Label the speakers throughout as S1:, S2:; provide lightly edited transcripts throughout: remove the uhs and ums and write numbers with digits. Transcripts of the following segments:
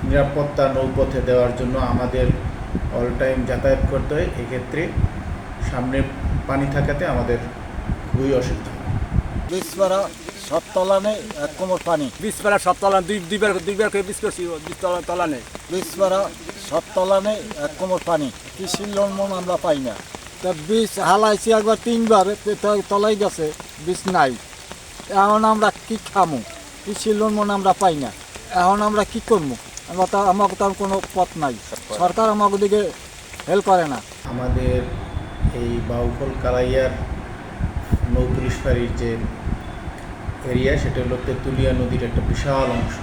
S1: নিরাপত্তা নৌপথে দেওয়ার জন্য আমাদের অল টাইম যাতায়াত করতে হয়। এক্ষেত্রে সামনে পানি থাকাতে আমাদের খুবই অসুবিধা হয়।
S2: বিশপাড়া সবতলা নেই, এক কোমর পানি।
S3: বিশপাড়া সবতলা দুইবার করে বিশ করছি, তলা নেই।
S2: বিশপাড়া সবতলা নেই, এক কোমর পানি। কৃষির লোন আমরা পাই না। তা বীজ হালাইছি একবার 3বার, তলাই গেছে, বীজ নাই। এখন আমরা কি খামু? কৃষির লোন আমরা পাই না। এখন আমরা কি করবো? আমাকে তো কোনো পথ নাই। সরকার আমাকে দিকে হেল্প করে না।
S1: আমাদের এই বাউফল কালাইয়ার নৌপুলিশ ফাঁড়ির যে এরিয়া, সেটা হলো তেঁতুলিয়া নদীর একটা বিশাল অংশ।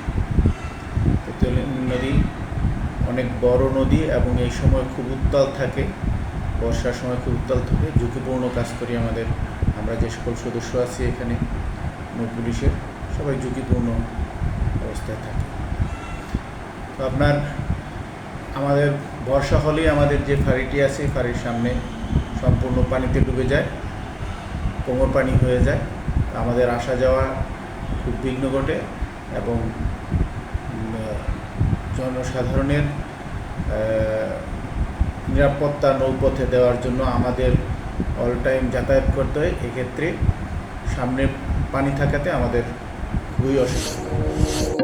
S1: তেঁতুলিয়া নদী অনেক বড় নদী এবং এই সময় খুব উত্তাল থাকে। বর্ষার সময় খুব উত্তাল থাকে। ঝুঁকিপূর্ণ কাজ করি আমরা যে সকল সদস্য আছি এখানে নৌপুলিশের, সবাই ঝুঁকিপূর্ণ অবস্থায় থাকে। তো আমাদের বর্ষা হলেই আমাদের যে ফাঁড়িটি আছে, ফাঁড়ির সামনে সম্পূর্ণ পানিতে ডুবে যায়, কোমর পানি হয়ে যায়। আমাদের আসা যাওয়া খুব বিঘ্ন ঘটে এবং জনসাধারণের নিরাপত্তা নৌপথে দেওয়ার জন্য আমাদের অল টাইম যাতায়াত করতে হয়। এক্ষেত্রে সামনে পানি থাকাতে আমাদের খুবই অসুবিধা।